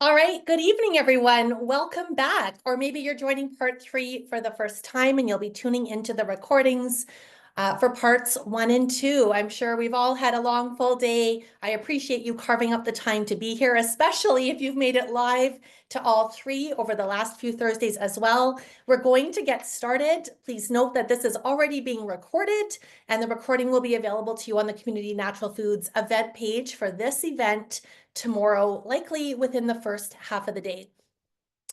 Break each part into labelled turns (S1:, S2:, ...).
S1: All right, good evening, everyone. Welcome back. Or maybe you're joining part 3 for the first time and you'll be tuning into the recordings for parts 1 and 2. I'm sure we've all had a long, full day. I appreciate you carving up the time to be here, especially if you've made it live to all 3 over the last few Thursdays as well. We're going to get started. Please note that this is already being recorded and the recording will be available to you on the Community Natural Foods event page for this event tomorrow, likely within the first half of the day.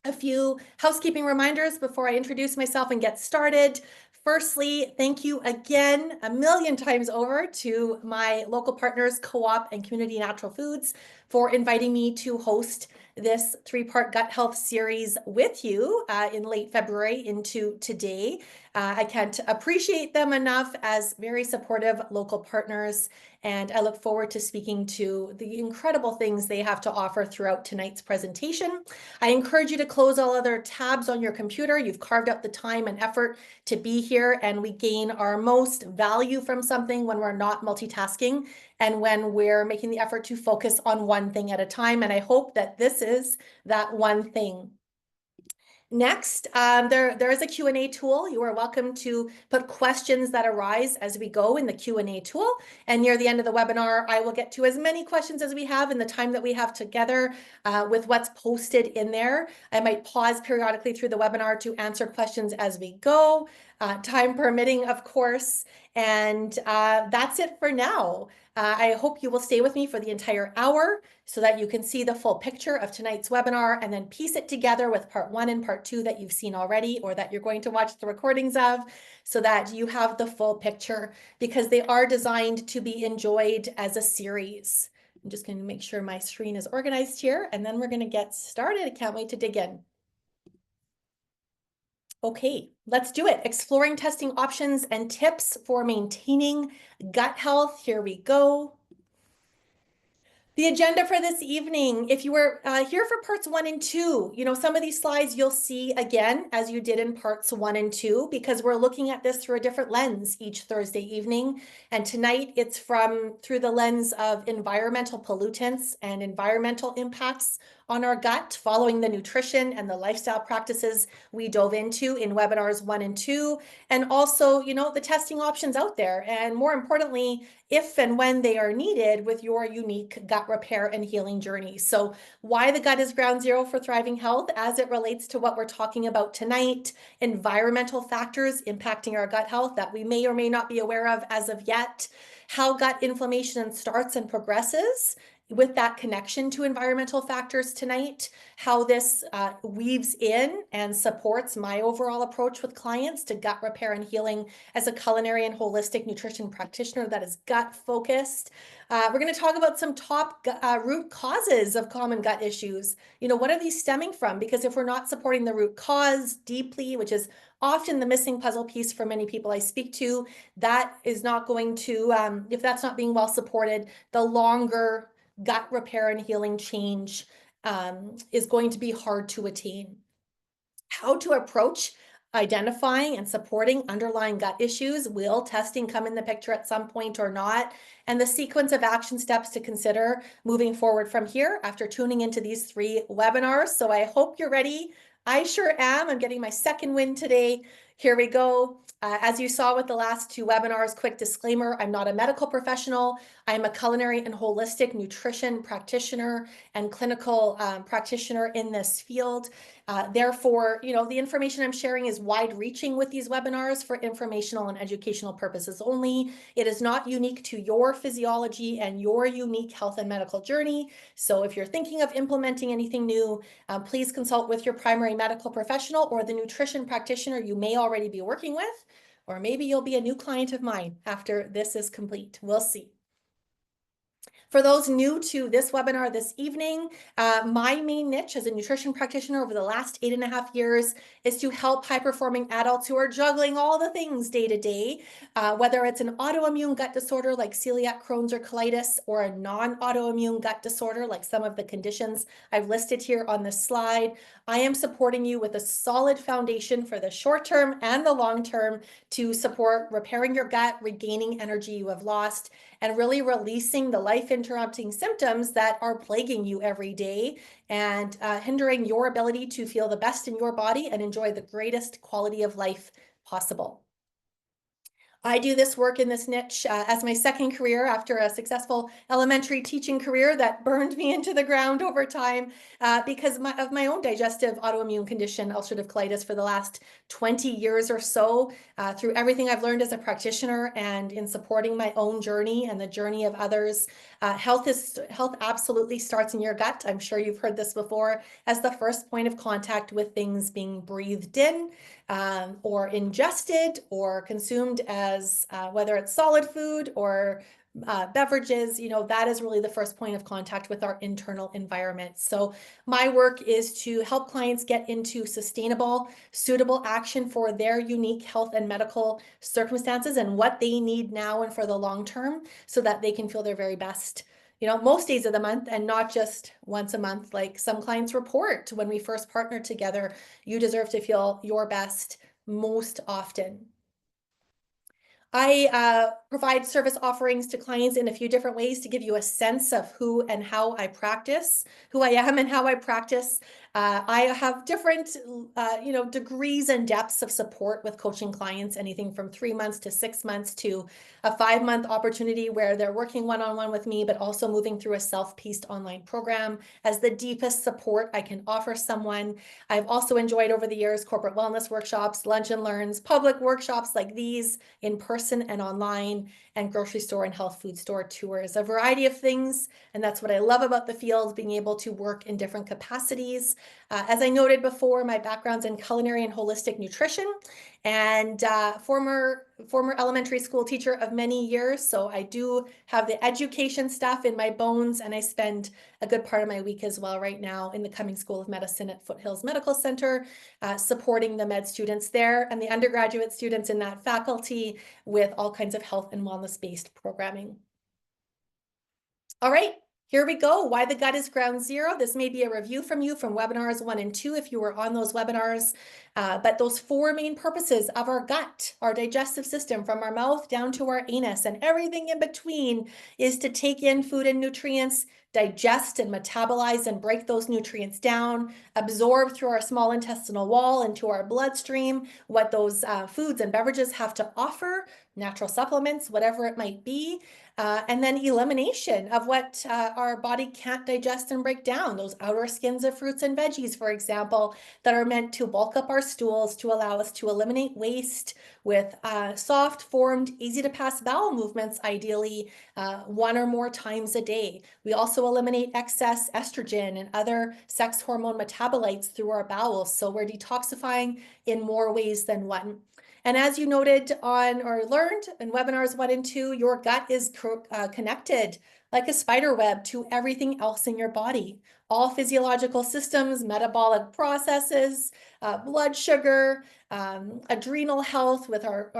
S1: A few housekeeping reminders before I introduce myself and get started. Firstly, thank you again a million times over to my local partners, Co-op and Community Natural Foods, for inviting me to host this 3-part gut health series with you in late February into today. I can't appreciate them enough as very supportive local partners, and I look forward to speaking to the incredible things they have to offer throughout tonight's presentation. I encourage you to close all other tabs on your computer. You've carved out the time and effort to be here, and we gain our most value from something when we're not multitasking and when we're making the effort to focus on one thing at a time. And I hope that this is that one thing. Next, there is a Q&A tool. You are welcome to put questions that arise as we go in the Q&A tool. And near the end of the webinar, I will get to as many questions as we have in the time that we have together with what's posted in there. I might pause periodically through the webinar to answer questions as we go, time permitting, of course. And that's it for now. I hope you will stay with me for the entire hour so that you can see the full picture of tonight's webinar and then piece it together with part 1 and part 2 that you've seen already or that you're going to watch the recordings of, so that you have the full picture, because they are designed to be enjoyed as a series. I'm just going to make sure my screen is organized here, and then we're going to get started. I can't wait to dig in. Okay, let's do it. Exploring testing options and tips for maintaining gut health. Here we go. The agenda for this evening, if you were here for parts 1 and 2, some of these slides you'll see again, as you did in parts 1 and 2, because we're looking at this through a different lens each Thursday evening. And tonight it's through the lens of environmental pollutants and environmental impacts on our gut, following the nutrition and the lifestyle practices we dove into in webinars 1 and 2, and also, the testing options out there, and more importantly, if and when they are needed with your unique gut repair and healing journey. So why the gut is ground zero for thriving health as it relates to what we're talking about tonight, environmental factors impacting our gut health that we may or may not be aware of as of yet, how gut inflammation starts and progresses with that connection to environmental factors tonight, how this weaves in and supports my overall approach with clients to gut repair and healing as a culinary and holistic nutrition practitioner that is gut focused. We're going to talk about some top root causes of common gut issues. What are these stemming from? Because if we're not supporting the root cause deeply, which is often the missing puzzle piece for many people I speak to, that is not going to, if that's not being well supported, the longer gut repair and healing change is going to be hard to attain. How to approach identifying and supporting underlying gut issues. Will testing come in the picture at some point or not? And the sequence of action steps to consider moving forward from here after tuning into these 3 webinars. So I hope you're ready. I sure am. I'm getting my second win today. Here we go. As you saw with the last 2 webinars, quick disclaimer, I'm not a medical professional. I'm a culinary and holistic nutrition practitioner and clinical practitioner in this field. Therefore, the information I'm sharing is wide-reaching with these webinars for informational and educational purposes only. It is not unique to your physiology and your unique health and medical journey. So if you're thinking of implementing anything new, please consult with your primary medical professional or the nutrition practitioner you may already be working with, or maybe you'll be a new client of mine after this is complete. We'll see. For those new to this webinar this evening, my main niche as a nutrition practitioner over the last 8.5 years is to help high-performing adults who are juggling all the things day to day, whether it's an autoimmune gut disorder like celiac, Crohn's, or colitis, or a non-autoimmune gut disorder like some of the conditions I've listed here on this slide. I am supporting you with a solid foundation for the short term and the long term to support repairing your gut, regaining energy you have lost, and really releasing the life-interrupting symptoms that are plaguing you every day and hindering your ability to feel the best in your body and enjoy the greatest quality of life possible. I do this work in this niche as my second career after a successful elementary teaching career that burned me into the ground over time because of my own digestive autoimmune condition, ulcerative colitis, for the last 20 years or so. Through everything I've learned as a practitioner and in supporting my own journey and the journey of others, health absolutely starts in your gut. I'm sure you've heard this before, as the first point of contact with things being breathed in, or ingested or consumed as whether it's solid food or beverages. That is really the first point of contact with our internal environment. So my work is to help clients get into sustainable, suitable action for their unique health and medical circumstances and what they need now and for the long term so that they can feel their very best, most days of the month and not just once a month. Like some clients report when we first partnered together, you deserve to feel your best most often. I provide service offerings to clients in a few different ways to give you a sense of who and how I practice, who I am and how I practice. I have different, degrees and depths of support with coaching clients, anything from 3 months to 6 months to a 5-month opportunity where they're working one-on-one with me, but also moving through a self-paced online program as the deepest support I can offer someone. I've also enjoyed over the years corporate wellness workshops, lunch and learns, public workshops like these in person and online, and grocery store and health food store tours, a variety of things. And that's what I love about the field, being able to work in different capacities. As I noted before, my background's in culinary and holistic nutrition, and former elementary school teacher of many years. So I do have the education stuff in my bones, and I spend a good part of my week as well right now in the Cummings School of Medicine at Foothills Medical Center, supporting the med students there and the undergraduate students in that faculty with all kinds of health and wellness-based programming. All right. Here we go. Why the gut is ground zero. This may be a review from you from webinars 1 and 2 if you were on those webinars. But those 4 main purposes of our gut, our digestive system, from our mouth down to our anus and everything in between, is to take in food and nutrients, digest and metabolize and break those nutrients down, absorb through our small intestinal wall into our bloodstream what those foods and beverages have to offer, natural supplements, whatever it might be, and then elimination of what our body can't digest and break down, those outer skins of fruits and veggies, for example, that are meant to bulk up our stools to allow us to eliminate waste with soft formed, easy to pass bowel movements, ideally 1 or more times a day. We also eliminate excess estrogen and other sex hormone metabolites through our bowels. So we're detoxifying in more ways than one. And as you noted on or learned in webinars 1 and 2, your gut is connected like a spider web to everything else in your body. All physiological systems, metabolic processes, blood sugar, adrenal health with our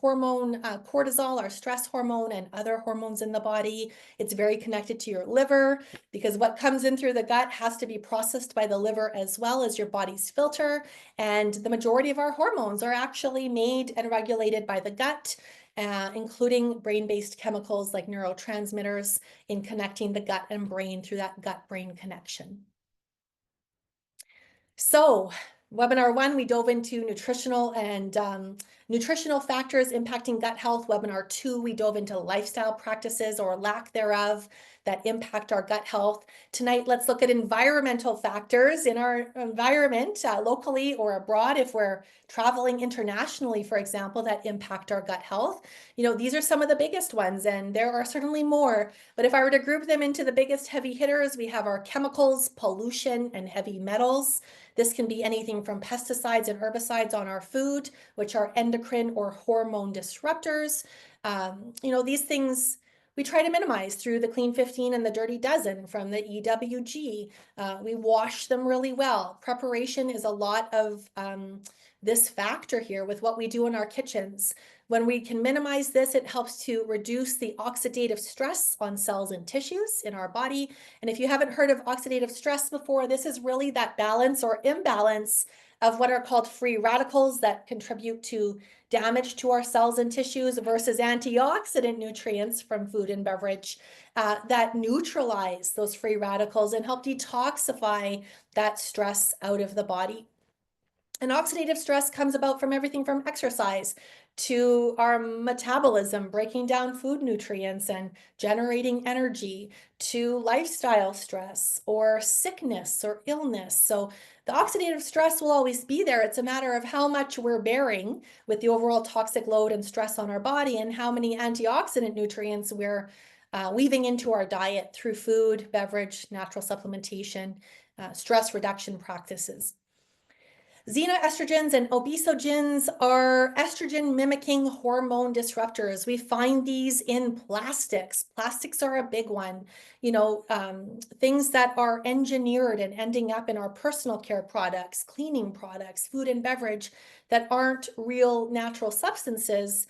S1: hormone cortisol, our stress hormone, and other hormones in the body. It's very connected to your liver because what comes in through the gut has to be processed by the liver as well as your body's filter. And the majority of our hormones are actually made and regulated by the gut, including brain-based chemicals like neurotransmitters in connecting the gut and brain through that gut-brain connection. So webinar 1, we dove into nutritional factors impacting gut health. Webinar 2, we dove into lifestyle practices or lack thereof that impact our gut health. Tonight, let's look at environmental factors in our environment, locally or abroad, if we're traveling internationally, for example, that impact our gut health. These are some of the biggest ones, and there are certainly more. But if I were to group them into the biggest heavy hitters, we have our chemicals, pollution, and heavy metals. This can be anything from pesticides and herbicides on our food, which are endocrine or hormone disruptors. These things we try to minimize through the Clean 15 and the Dirty Dozen from the EWG. We wash them really well. Preparation is a lot of this factor here with what we do in our kitchens. When we can minimize this, it helps to reduce the oxidative stress on cells and tissues in our body. And if you haven't heard of oxidative stress before, this is really that balance or imbalance of what are called free radicals that contribute to damage to our cells and tissues versus antioxidant nutrients from food and beverage that neutralize those free radicals and help detoxify that stress out of the body. And oxidative stress comes about from everything from exercise to our metabolism, breaking down food nutrients and generating energy, to lifestyle stress or sickness or illness. So the oxidative stress will always be there. It's a matter of how much we're bearing with the overall toxic load and stress on our body and how many antioxidant nutrients we're weaving into our diet through food, beverage, natural supplementation, stress reduction practices. Xenoestrogens and obesogens are estrogen mimicking hormone disruptors. We find these in plastics. Plastics are a big one. Things that are engineered and ending up in our personal care products, cleaning products, food and beverage that aren't real natural substances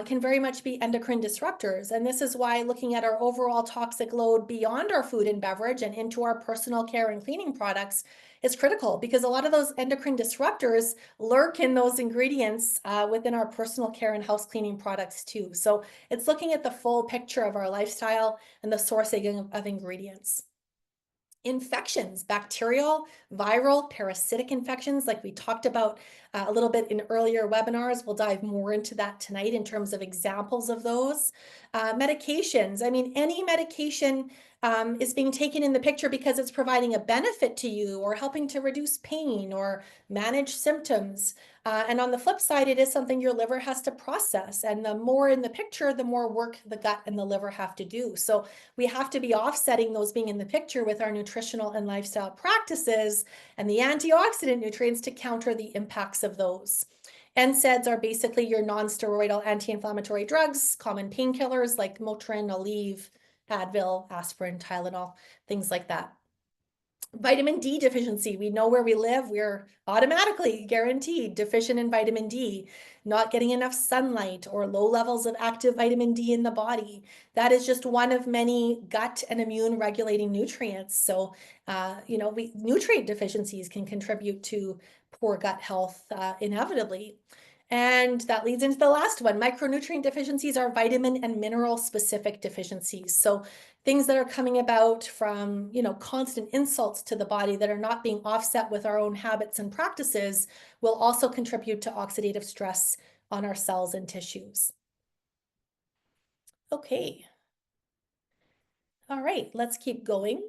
S1: can very much be endocrine disruptors. And this is why looking at our overall toxic load beyond our food and beverage and into our personal care and cleaning products is critical, because a lot of those endocrine disruptors lurk in those ingredients within our personal care and house cleaning products too. So it's looking at the full picture of our lifestyle and the sourcing of ingredients. Infections, bacterial, viral, parasitic infections, like we talked about a little bit in earlier webinars. We'll dive more into that tonight in terms of examples of those. Medications, I mean, any medication is being taken in the picture because it's providing a benefit to you or helping to reduce pain or manage symptoms. And on the flip side, it is something your liver has to process. And the more in the picture, the more work the gut and the liver have to do. So we have to be offsetting those being in the picture with our nutritional and lifestyle practices and the antioxidant nutrients to counter the impacts of those. NSAIDs are basically your non-steroidal anti-inflammatory drugs, common painkillers like Motrin, Aleve, Advil, aspirin, Tylenol, things like that. Vitamin D deficiency. We know where we live. We're automatically guaranteed deficient in vitamin D, not getting enough sunlight or low levels of active vitamin D in the body. That is just one of many gut and immune regulating nutrients. So, nutrient deficiencies can contribute to poor gut health inevitably. And that leads into the last one. Micronutrient deficiencies are vitamin and mineral specific deficiencies. So things that are coming about from, constant insults to the body that are not being offset with our own habits and practices will also contribute to oxidative stress on our cells and tissues. Okay. All right, let's keep going.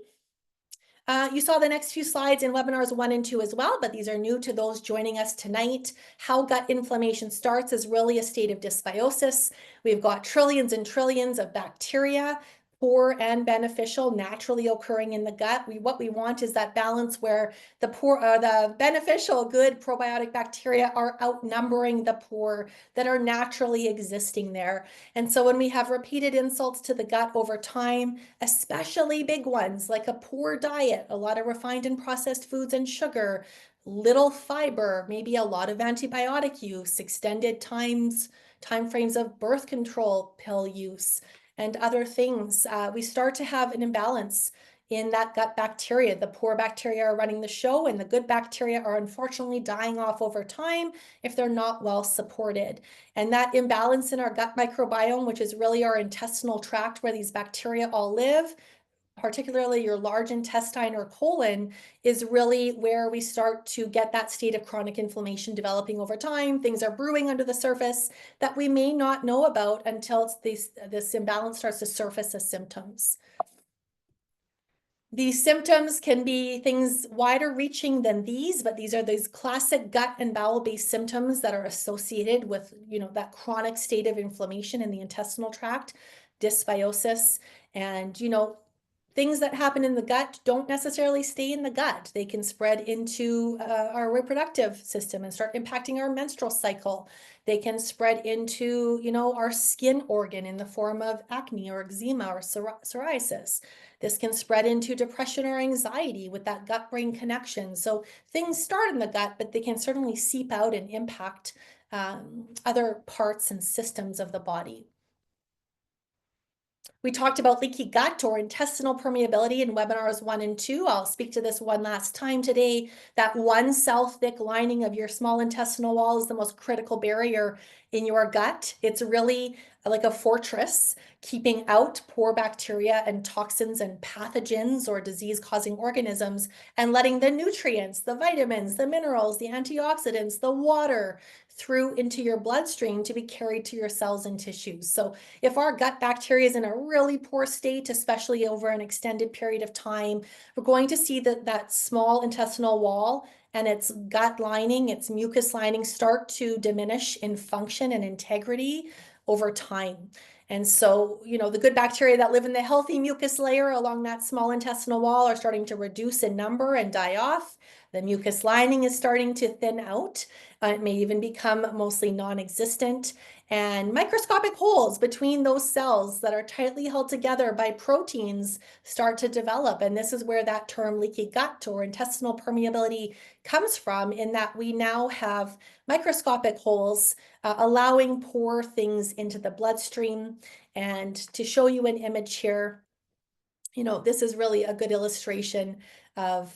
S1: You saw the next few slides in webinars 1 and 2 as well, but these are new to those joining us tonight. How gut inflammation starts is really a state of dysbiosis. We've got trillions and trillions of bacteria, poor and beneficial, naturally occurring in the gut. What we want is that balance where the beneficial, good probiotic bacteria are outnumbering the poor that are naturally existing there. And so when we have repeated insults to the gut over time, especially big ones like a poor diet, a lot of refined and processed foods and sugar, little fiber, maybe a lot of antibiotic use, extended time frames of birth control pill use, and other things, we start to have an imbalance in that gut bacteria. The poor bacteria are running the show, and the good bacteria are unfortunately dying off over time if they're not well supported. And that imbalance in our gut microbiome, which is really our intestinal tract where these bacteria all live, particularly your large intestine or colon, is really where we start to get that state of chronic inflammation developing over time. Things are brewing under the surface that we may not know about until this imbalance starts to surface as symptoms. These symptoms can be things wider reaching than these, but these are these classic gut and bowel-based symptoms that are associated with, that chronic state of inflammation in the intestinal tract, dysbiosis, and, things that happen in the gut don't necessarily stay in the gut. They can spread into our reproductive system and start impacting our menstrual cycle. They can spread into, our skin organ in the form of acne or eczema or psoriasis. This can spread into depression or anxiety with that gut-brain connection. So things start in the gut, but they can certainly seep out and impact other parts and systems of the body. We talked about leaky gut or intestinal permeability in webinars 1 and 2. I'll speak to this one last time today. That 1 cell thick lining of your small intestinal wall is the most critical barrier in your gut. It's really like a fortress, keeping out poor bacteria and toxins and pathogens or disease-causing organisms, and letting the nutrients, the vitamins, the minerals, the antioxidants, the water through into your bloodstream to be carried to your cells and tissues. So if our gut bacteria is in a really poor state, especially over an extended period of time, we're going to see that small intestinal wall and its gut lining, its mucus lining, start to diminish in function and integrity over time. And so, the good bacteria that live in the healthy mucus layer along that small intestinal wall are starting to reduce in number and die off. The mucus lining is starting to thin out. It may even become mostly non-existent. And microscopic holes between those cells that are tightly held together by proteins start to develop. And this is where that term leaky gut or intestinal permeability comes from, in that we now have microscopic holes allowing poor things into the bloodstream. And to show you an image here, this is really a good illustration of,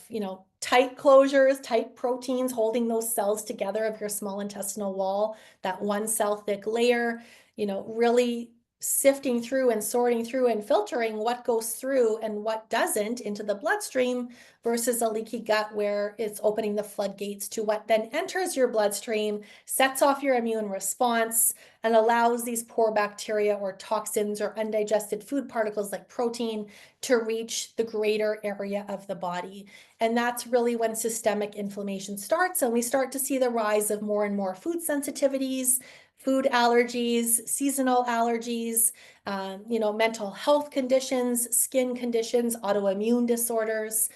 S1: tight closures, tight proteins holding those cells together of your small intestinal wall, that 1 cell thick layer, really sifting through and sorting through and filtering what goes through and what doesn't into the bloodstream, versus a leaky gut where it's opening the floodgates to what then enters your bloodstream, sets off your immune response, and allows these poor bacteria or toxins or undigested food particles like protein to reach the greater area of the body. And that's really when systemic inflammation starts, and we start to see the rise of more and more food sensitivities, food allergies, seasonal allergies, mental health conditions, skin conditions, autoimmune disorders.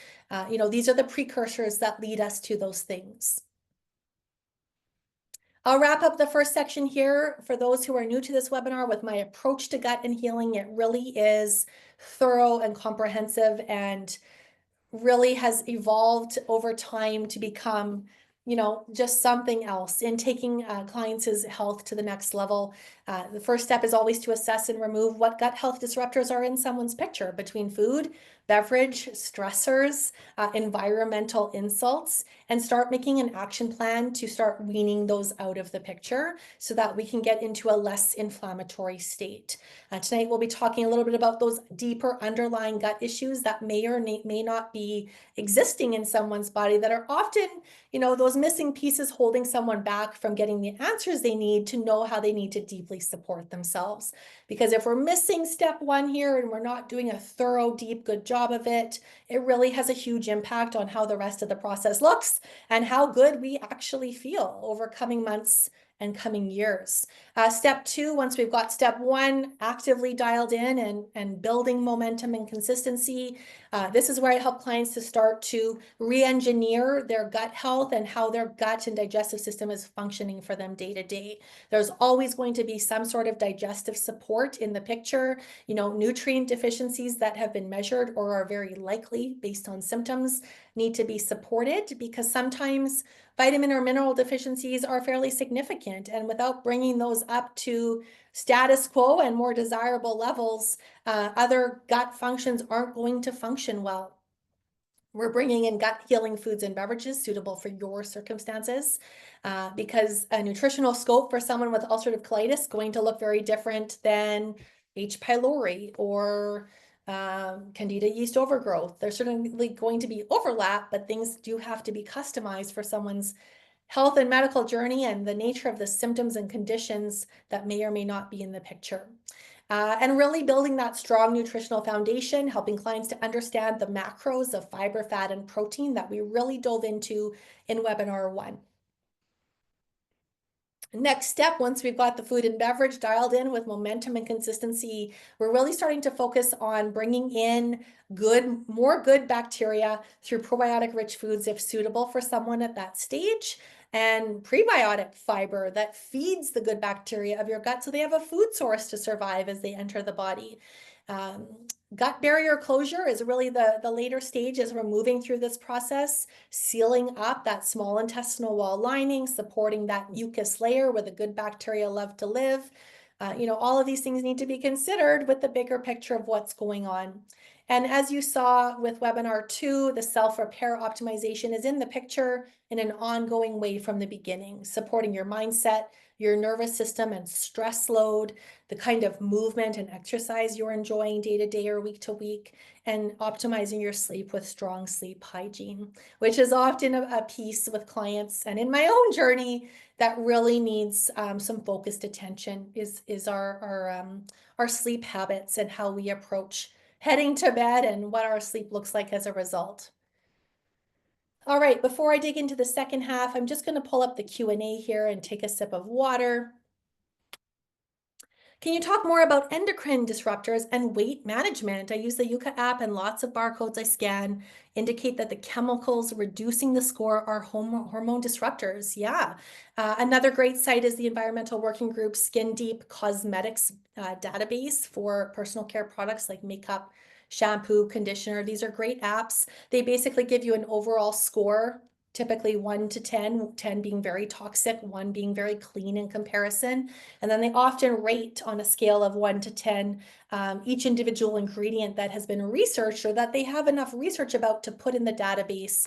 S1: These are the precursors that lead us to those things. I'll wrap up the first section here for those who are new to this webinar with my approach to gut and healing. It really is thorough and comprehensive, and really has evolved over time to become, just something else in taking clients' health to the next level. The first step is always to assess and remove what gut health disruptors are in someone's picture between food, beverage, stressors, environmental insults, and start making an action plan to start weaning those out of the picture so that we can get into a less inflammatory state. Tonight, we'll be talking a little bit about those deeper underlying gut issues that may or may not be existing in someone's body, that are often, those missing pieces holding someone back from getting the answers they need to know how they need to deeply support themselves. Because if we're missing step 1 here and we're not doing a thorough, deep, good job of it, it really has a huge impact on how the rest of the process looks and how good we actually feel over coming months and coming years. Step 2, once we've got step 1 actively dialed in and building momentum and consistency, this is where I help clients to start to re-engineer their gut health and how their gut and digestive system is functioning for them day to day. There's always going to be some sort of digestive support in the picture. Nutrient deficiencies that have been measured or are very likely based on symptoms need to be supported, because sometimes vitamin or mineral deficiencies are fairly significant, and without bringing those up to status quo and more desirable levels, other gut functions aren't going to function well. We're bringing in gut healing foods and beverages suitable for your circumstances, because a nutritional scope for someone with ulcerative colitis is going to look very different than H. pylori or Candida yeast overgrowth. There's certainly going to be overlap, but things do have to be customized for someone's health and medical journey and the nature of the symptoms and conditions that may or may not be in the picture. And really building that strong nutritional foundation, helping clients to understand the macros of fiber, fat, and protein that we really dove into in webinar 1. Next step, once we've got the food and beverage dialed in with momentum and consistency, we're really starting to focus on bringing in more good bacteria through probiotic-rich foods if suitable for someone at that stage, and prebiotic fiber that feeds the good bacteria of your gut so they have a food source to survive as they enter the body. Gut barrier closure is really the later stage as we're moving through this process, sealing up that small intestinal wall lining, supporting that mucus layer where the good bacteria love to live. All of these things need to be considered with the bigger picture of what's going on. And as you saw with webinar 2, the self-repair optimization is in the picture in an ongoing way from the beginning, supporting your mindset, your nervous system and stress load, the kind of movement and exercise you're enjoying day to day or week to week, and optimizing your sleep with strong sleep hygiene, which is often a piece with clients and in my own journey that really needs some focused attention is our sleep habits and how we approach heading to bed and what our sleep looks like as a result. All right, before I dig into the second half, I'm just going to pull up the Q&A here and take a sip of water. Can you talk more about endocrine disruptors and weight management? I use the Yuka app and lots of barcodes I scan indicate that the chemicals reducing the score are hormone disruptors. Yeah. Another great site is the Environmental Working Group Skin Deep Cosmetics database for personal care products like makeup, shampoo, conditioner. These are great apps. They basically give you an overall score, typically 1 to 10, 10 being very toxic, 1 being very clean in comparison. And then they often rate on a scale of 1 to 10 each individual ingredient that has been researched or that they have enough research about to put in the database.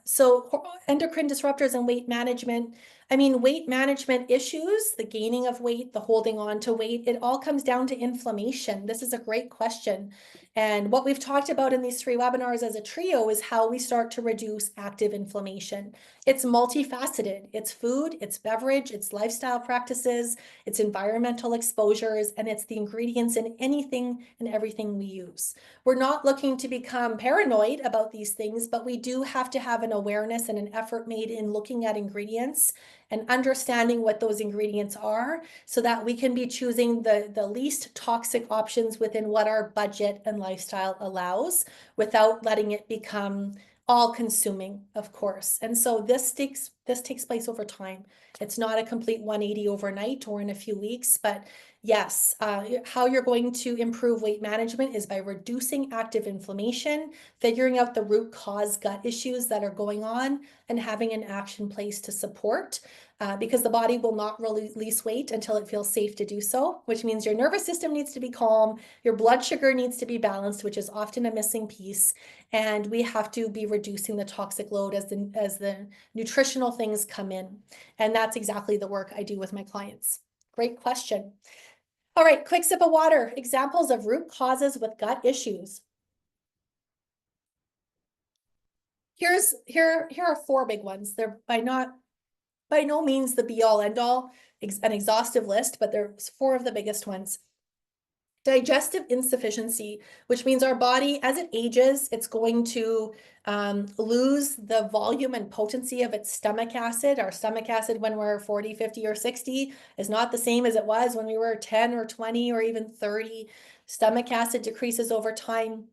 S1: So endocrine disruptors and weight management. I mean, weight management issues, the gaining of weight, the holding on to weight, it all comes down to inflammation. This is a great question. And what we've talked about in these 3 webinars as a trio is how we start to reduce active inflammation. It's multifaceted. It's food, it's beverage, it's lifestyle practices, it's environmental exposures, and it's the ingredients in anything and everything we use. We're not looking to become paranoid about these things, but we do have to have an awareness and an effort made in looking at ingredients and understanding what those ingredients are so that we can be choosing the least toxic options within what our budget and lifestyle allows without letting it become all consuming, of course. And so this takes place over time. It's not a complete 180 overnight or in a few weeks, but yes, how you're going to improve weight management is by reducing active inflammation, figuring out the root cause gut issues that are going on, and having an action place to support. Because the body will not release weight until it feels safe to do so, which means your nervous system needs to be calm, your blood sugar needs to be balanced, which is often a missing piece, and we have to be reducing the toxic load as the nutritional things come in. And that's exactly the work I do with my clients. Great question. All right, quick sip of water. Examples of root causes with gut issues. Here are 4 big ones. They're by no means the be all end all, an exhaustive list, but there's 4 of the biggest ones. Digestive insufficiency, which means our body, as it ages, it's going to lose the volume and potency of its stomach acid. Our stomach acid when we're 40, 50, or 60 is not the same as it was when we were 10 or 20 or even 30. Stomach acid decreases over time.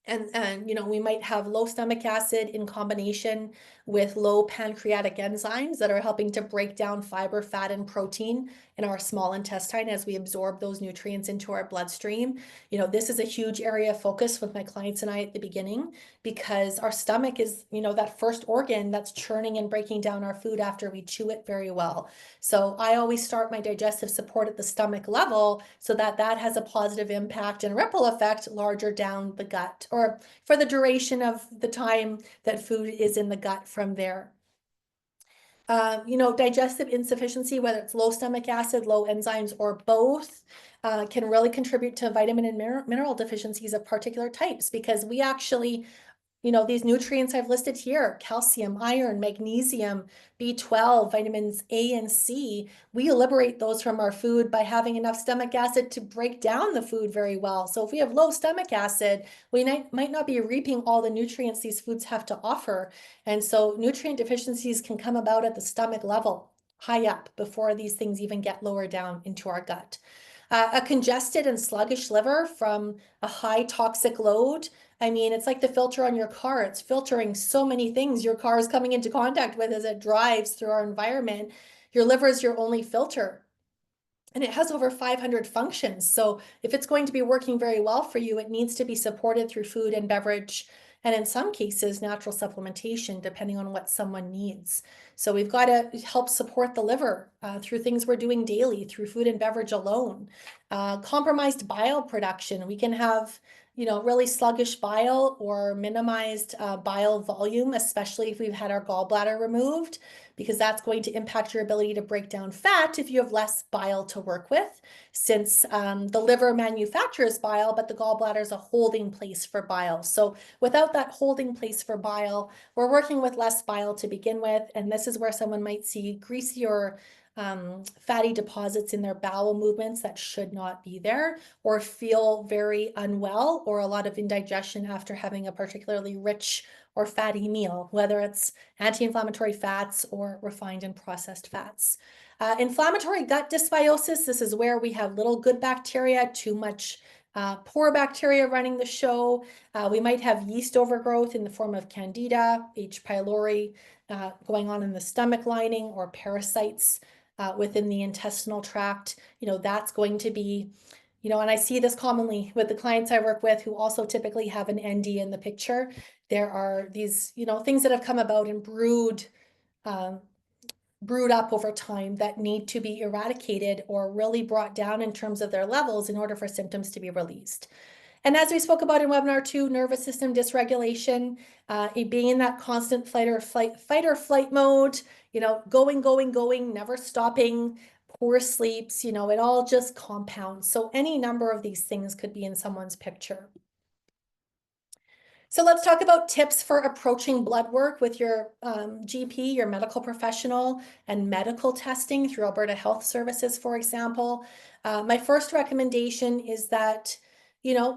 S1: And we might have low stomach acid in combination with low pancreatic enzymes that are helping to break down fiber, fat, and protein in our small intestine as we absorb those nutrients into our bloodstream. This is a huge area of focus with my clients and I at the beginning because our stomach is, that first organ that's churning and breaking down our food after we chew it very well. So I always start my digestive support at the stomach level so that has a positive impact and ripple effect larger down the gut or for the duration of the time that food is in the gut from there. Digestive insufficiency, whether it's low stomach acid, low enzymes, or both, can really contribute to vitamin and mineral deficiencies of particular types because we actually these nutrients I've listed here, calcium, iron, magnesium, B12, vitamins A and C, we liberate those from our food by having enough stomach acid to break down the food very well. So if we have low stomach acid, we might not be reaping all the nutrients these foods have to offer. And so nutrient deficiencies can come about at the stomach level, high up, before these things even get lower down into our gut. A congested and sluggish liver from a high toxic load. I mean, it's like the filter on your car. It's filtering so many things your car is coming into contact with as it drives through our environment. Your liver is your only filter. And it has over 500 functions. So if it's going to be working very well for you, it needs to be supported through food and beverage and in some cases, natural supplementation, depending on what someone needs. So we've got to help support the liver through things we're doing daily, through food and beverage alone. Compromised bile production. We can have really sluggish bile or minimized bile volume, especially if we've had our gallbladder removed, because that's going to impact your ability to break down fat if you have less bile to work with, since the liver manufactures bile, but the gallbladder is a holding place for bile. So without that holding place for bile, we're working with less bile to begin with, and this is where someone might see greasy or fatty deposits in their bowel movements that should not be there, or feel very unwell or a lot of indigestion after having a particularly rich or fatty meal, whether it's anti-inflammatory fats or refined and processed fats. Inflammatory gut dysbiosis, this is where we have little good bacteria, too much poor bacteria running the show. We might have yeast overgrowth in the form of candida, H. pylori going on in the stomach lining, or parasites within the intestinal tract. That's going to be, and I see this commonly with the clients I work with who also typically have an ND in the picture. There are these, things that have come about and brewed up over time that need to be eradicated or really brought down in terms of their levels in order for symptoms to be released. And as we spoke about in webinar 2, nervous system dysregulation, being in that constant fight or flight mode, going, never stopping, poor sleeps, it all just compounds. So any number of these things could be in someone's picture. So let's talk about tips for approaching blood work with your GP, your medical professional, and medical testing through Alberta Health Services, for example. My first recommendation is that,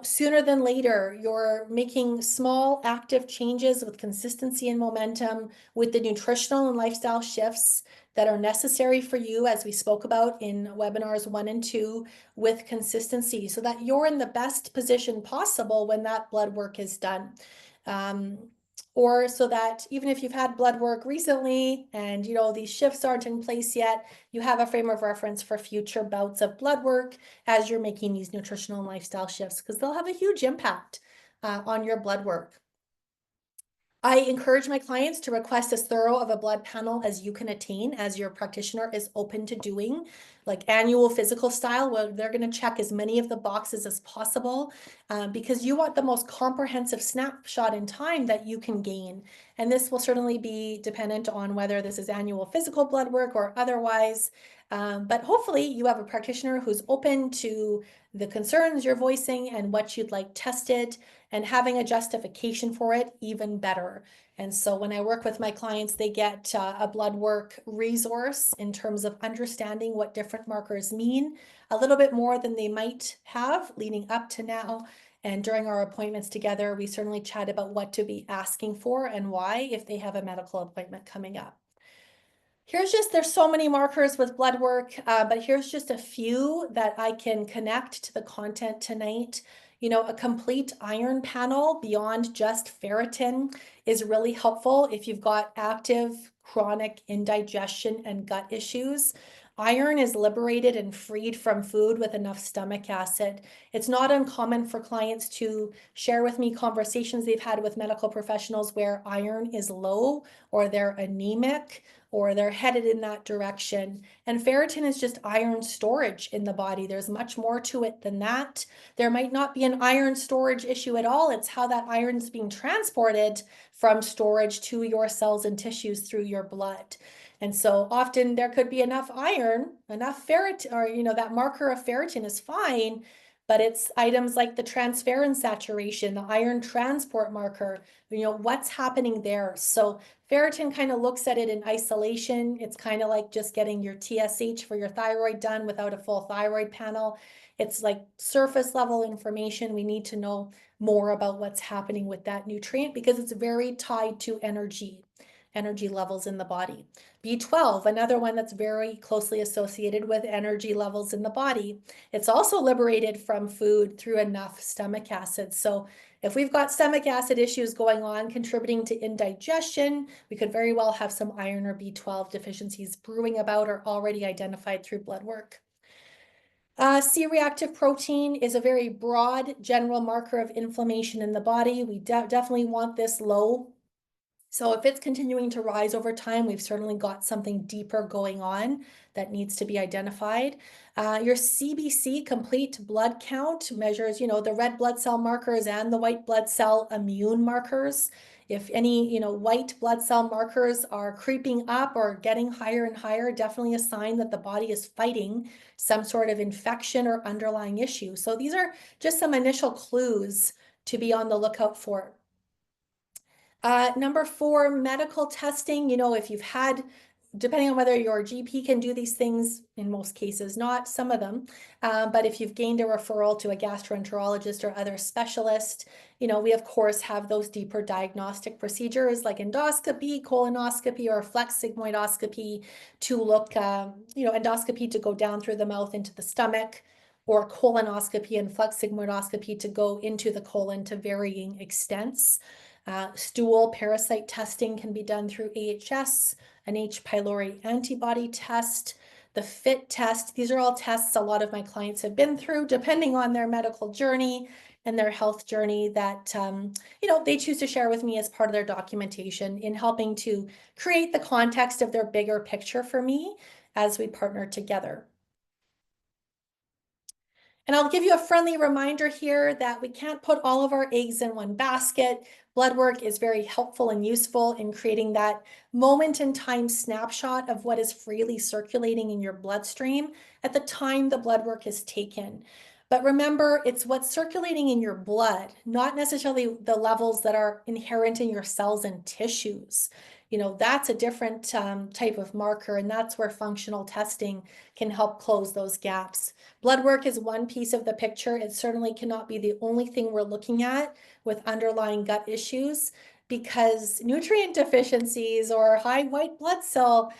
S1: sooner than later, you're making small active changes with consistency and momentum with the nutritional and lifestyle shifts that are necessary for you, as we spoke about in webinars 1 and 2, with consistency, so that you're in the best position possible when that blood work is done. Or so that even if you've had blood work recently and these shifts aren't in place yet, you have a frame of reference for future bouts of blood work as you're making these nutritional and lifestyle shifts, because they'll have a huge impact on your blood work. I encourage my clients to request as thorough of a blood panel as you can attain, as your practitioner is open to doing, like annual physical style, where they're going to check as many of the boxes as possible, because you want the most comprehensive snapshot in time that you can gain. And this will certainly be dependent on whether this is annual physical blood work or otherwise. But hopefully you have a practitioner who's open to the concerns you're voicing and what you'd like tested, and having a justification for it, even better. And so when I work with my clients, they get a blood work resource in terms of understanding what different markers mean, a little bit more than they might have leading up to now. And during our appointments together, we certainly chat about what to be asking for and why if they have a medical appointment coming up. There's so many markers with blood work, but here's just a few that I can connect to the content tonight. A complete iron panel beyond just ferritin is really helpful if you've got active chronic indigestion and gut issues. Iron is liberated and freed from food with enough stomach acid. It's not uncommon for clients to share with me conversations they've had with medical professionals where iron is low, or they're anemic, or they're headed in that direction. And ferritin is just iron storage in the body. There's much more to it than that. There might not be an iron storage issue at all. It's how that iron is being transported from storage to your cells and tissues through your blood. And so often there could be enough iron, enough ferritin, or that marker of ferritin is fine, but it's items like the transferrin saturation, the iron transport marker, what's happening there. So ferritin kind of looks at it in isolation. It's kind of like just getting your TSH for your thyroid done without a full thyroid panel. It's like surface level information. We need to know more about what's happening with that nutrient, because it's very tied to energy levels in the body. B12, another one that's very closely associated with energy levels in the body. It's also liberated from food through enough stomach acid. So if we've got stomach acid issues going on contributing to indigestion, we could very well have some iron or B12 deficiencies brewing about or already identified through blood work. C-reactive protein is a very broad general marker of inflammation in the body. We definitely want this low. So if it's continuing to rise over time, we've certainly got something deeper going on that needs to be identified. Your CBC, complete blood count, measures, the red blood cell markers and the white blood cell immune markers. If any, white blood cell markers are creeping up or getting higher and higher, definitely a sign that the body is fighting some sort of infection or underlying issue. So these are just some initial clues to be on the lookout for. Number 4, medical testing. If you've had, depending on whether your GP can do these things, in most cases not, some of them, but if you've gained a referral to a gastroenterologist or other specialist, we of course have those deeper diagnostic procedures like endoscopy, colonoscopy, or flex sigmoidoscopy to look, endoscopy to go down through the mouth into the stomach, or colonoscopy and flex sigmoidoscopy to go into the colon to varying extents. Stool parasite testing can be done through AHS, an H. pylori antibody test, the FIT test. These are all tests a lot of my clients have been through, depending on their medical journey and their health journey that, they choose to share with me as part of their documentation in helping to create the context of their bigger picture for me as we partner together. And I'll give you a friendly reminder here that we can't put all of our eggs in one basket. Blood work is very helpful and useful in creating that moment in time snapshot of what is freely circulating in your bloodstream at the time the blood work is taken. But remember, it's what's circulating in your blood, not necessarily the levels that are inherent in your cells and tissues. That's a different type of marker, and that's where functional testing can help close those gaps. Blood work is one piece of the picture. It certainly cannot be the only thing we're looking at with underlying gut issues, because nutrient deficiencies or high white blood cell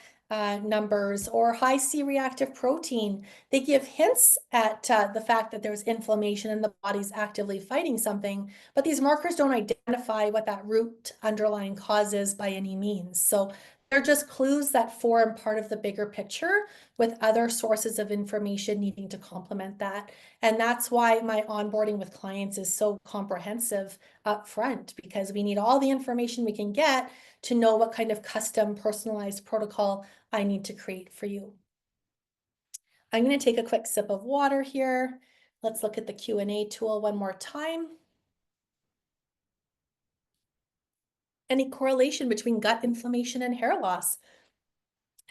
S1: numbers or high C-reactive protein, they give hints at the fact that there's inflammation and the body's actively fighting something, but these markers don't identify what that root underlying cause is by any means. So they're just clues that form part of the bigger picture with other sources of information needing to complement that. And that's why my onboarding with clients is so comprehensive up front, because we need all the information we can get to know what kind of custom personalized protocol I need to create for you. I'm going to take a quick sip of water here. Let's look at the Q&A tool one more time. Any correlation between gut inflammation and hair loss?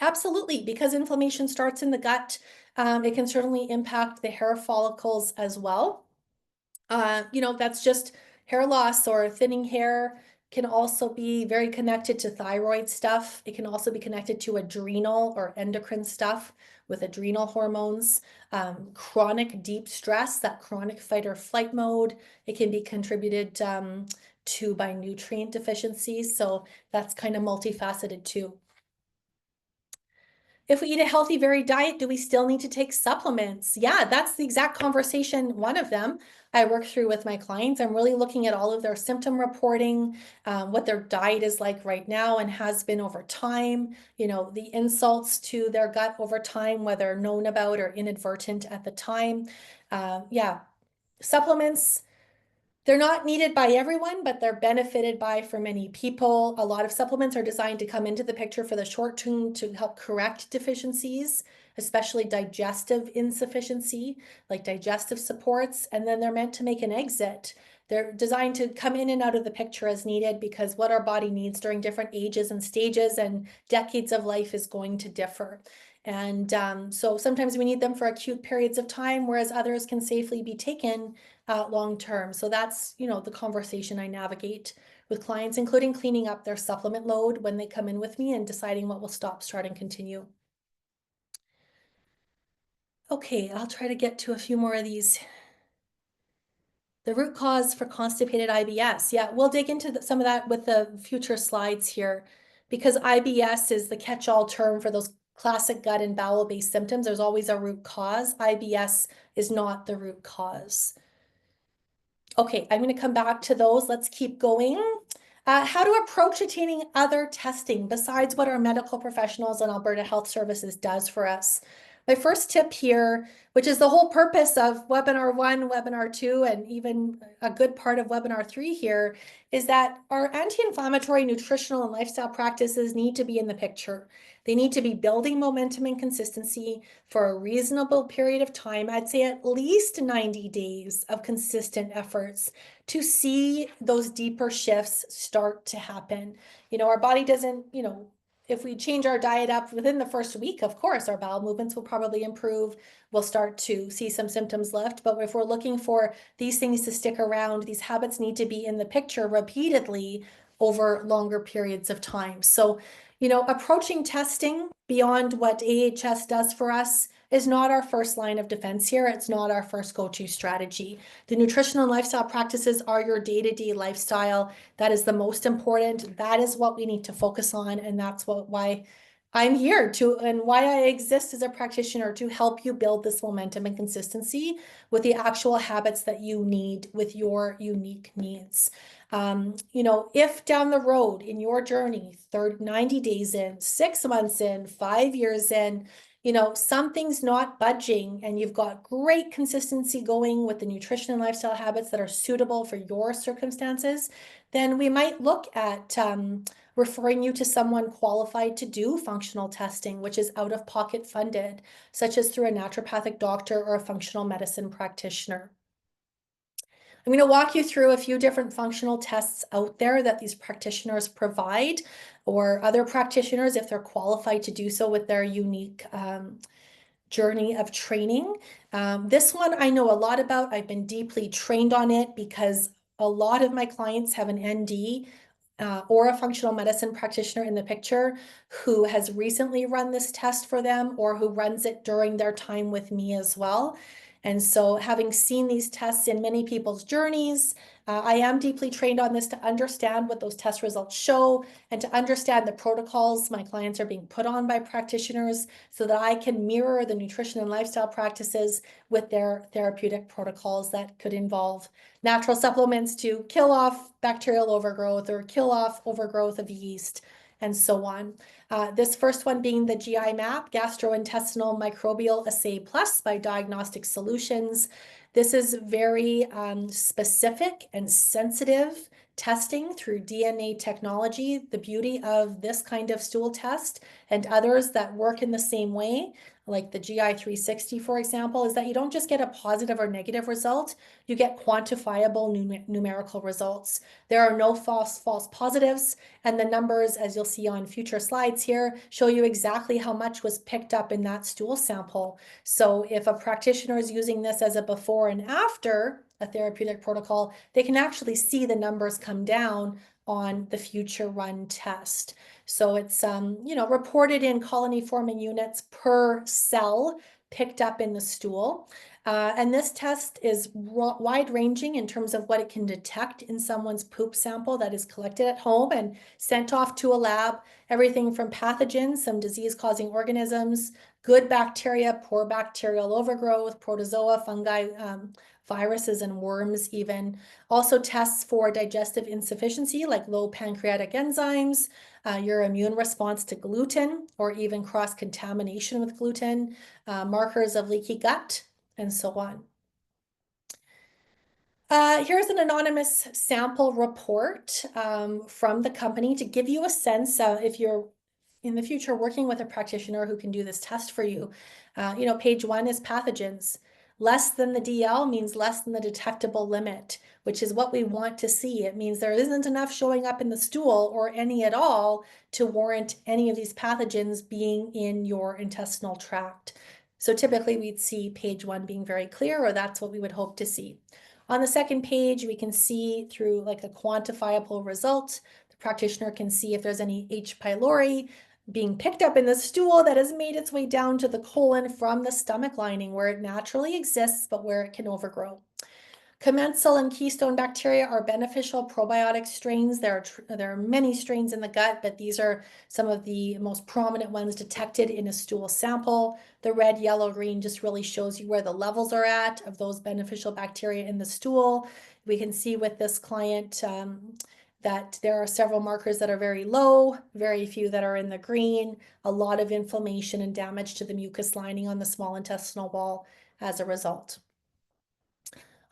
S1: Absolutely, because inflammation starts in the gut. It can certainly impact the hair follicles as well. That's just hair loss or thinning hair can also be very connected to thyroid stuff. It can also be connected to adrenal or endocrine stuff with adrenal hormones, chronic deep stress, that chronic fight or flight mode. It can be contributed to by nutrient deficiencies. So that's kind of multifaceted too. If we eat a healthy, varied diet, do we still need to take supplements? Yeah, that's the exact conversation, one of them I work through with my clients. I'm really looking at all of their symptom reporting, what their diet is like right now and has been over time, the insults to their gut over time, whether known about or inadvertent at the time. Yeah, supplements, they're not needed by everyone, but they're benefited by for many people. A lot of supplements are designed to come into the picture for the short term to help correct deficiencies, especially digestive insufficiency, like digestive supports, and then they're meant to make an exit. They're designed to come in and out of the picture as needed, because what our body needs during different ages and stages and decades of life is going to differ. And so sometimes we need them for acute periods of time, whereas others can safely be taken long term. So that's, the conversation I navigate with clients, including cleaning up their supplement load when they come in with me and deciding what will stop, start, and continue. Okay, I'll try to get to a few more of these. The root cause for constipated IBS. Yeah, we'll dig into some of that with the future slides here, because IBS is the catch-all term for those classic gut and bowel-based symptoms. There's always a root cause. IBS is not the root cause. Okay, I'm going to come back to those. Let's keep going. How to approach attaining other testing besides what our medical professionals and Alberta Health Services does for us. My first tip here, which is the whole purpose of webinar 1, webinar 2, and even a good part of webinar 3 here, is that our anti-inflammatory nutritional and lifestyle practices need to be in the picture. They need to be building momentum and consistency for a reasonable period of time. I'd say at least 90 days of consistent efforts to see those deeper shifts start to happen. Our body doesn't, if we change our diet up within the first week, of course, our bowel movements will probably improve. We'll start to see some symptoms lift. But if we're looking for these things to stick around, these habits need to be in the picture repeatedly over longer periods of time. So, approaching testing beyond what AHS does for us is not our first line of defense here. It's not our first go-to strategy. The nutritional and lifestyle practices are your day-to-day lifestyle. That is the most important. That is what we need to focus on. And that's why I'm here and why I exist as a practitioner, to help you build this momentum and consistency with the actual habits that you need with your unique needs. If down the road in your journey, 90 days in, 6 months in, 5 years in, something's not budging and you've got great consistency going with the nutrition and lifestyle habits that are suitable for your circumstances, then we might look at referring you to someone qualified to do functional testing, which is out-of-pocket funded, such as through a naturopathic doctor or a functional medicine practitioner. I'm going to walk you through a few different functional tests out there that these practitioners provide, or other practitioners, if they're qualified to do so with their unique journey of training. This one I know a lot about. I've been deeply trained on it because a lot of my clients have an ND or a functional medicine practitioner in the picture who has recently run this test for them, or who runs it during their time with me as well. And so having seen these tests in many people's journeys, I am deeply trained on this to understand what those test results show and to understand the protocols my clients are being put on by practitioners, so that I can mirror the nutrition and lifestyle practices with their therapeutic protocols that could involve natural supplements to kill off bacterial overgrowth or kill off overgrowth of yeast, and so on. This first one being the GI map, Gastrointestinal Microbial Assay Plus by Diagnostic Solutions. This is very specific and sensitive testing through DNA technology. The beauty of this kind of stool test and others that work in the same way, like the GI 360, for example, is that you don't just get a positive or negative result, you get quantifiable numerical results. There are no false positives, and the numbers, as you'll see on future slides here, show you exactly how much was picked up in that stool sample. So if a practitioner is using this as a before and after a therapeutic protocol, they can actually see the numbers come down on the future run test. So it's reported in colony forming units per cell picked up in the stool. And this test is wide ranging in terms of what it can detect in someone's poop sample that is collected at home and sent off to a lab. Everything from pathogens, some disease-causing organisms, good bacteria, poor bacterial overgrowth, protozoa, fungi, viruses, and worms even. Also tests for digestive insufficiency, like low pancreatic enzymes, your immune response to gluten, or even cross-contamination with gluten, markers of leaky gut, and so on. Here's an anonymous sample report from the company to give you a sense if you're in the future working with a practitioner who can do this test for you. Page 1 is pathogens. Less than the DL means less than the detectable limit, which is what we want to see. It means there isn't enough showing up in the stool, or any at all, to warrant any of these pathogens being in your intestinal tract. So typically we'd see page 1 being very clear, or that's what we would hope to see. On the second page, we can see through like a quantifiable result. The practitioner can see if there's any H. pylori being picked up in the stool that has made its way down to the colon from the stomach lining, where it naturally exists, but where it can overgrow. Commensal and keystone bacteria are beneficial probiotic strains. There are many strains in the gut, but these are some of the most prominent ones detected in a stool sample. The red, yellow, green just really shows you where the levels are at of those beneficial bacteria in the stool. We can see with this client that there are several markers that are very low, very few that are in the green, a lot of inflammation and damage to the mucus lining on the small intestinal wall as a result.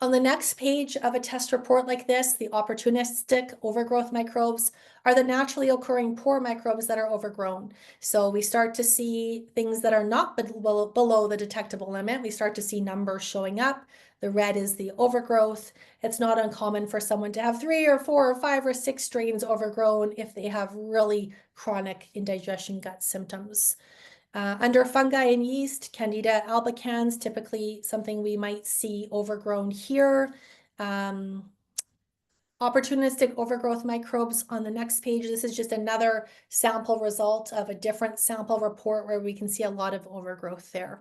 S1: On the next page of a test report like this, the opportunistic overgrowth microbes are the naturally occurring poor microbes that are overgrown. So we start to see things that are not below the detectable limit. We start to see numbers showing up. The red is the overgrowth. It's not uncommon for someone to have 3 or 4 or 5 or 6 strains overgrown if they have really chronic indigestion gut symptoms. Under fungi and yeast, Candida albicans, typically something we might see overgrown here. Opportunistic overgrowth microbes on the next page. This is just another sample result of a different sample report where we can see a lot of overgrowth there.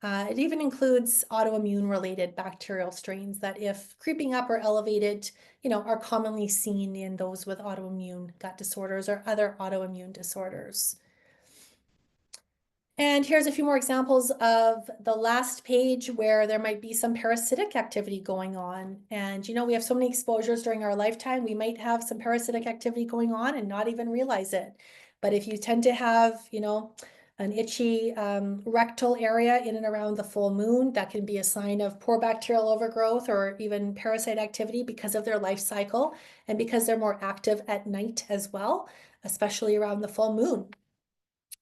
S1: It even includes autoimmune related bacterial strains that, if creeping up or elevated, are commonly seen in those with autoimmune gut disorders or other autoimmune disorders. And here's a few more examples of the last page where there might be some parasitic activity going on. And, we have so many exposures during our lifetime, we might have some parasitic activity going on and not even realize it. But if you tend to have, an itchy rectal area in and around the full moon, that can be a sign of poor bacterial overgrowth or even parasite activity because of their life cycle and because they're more active at night as well, especially around the full moon.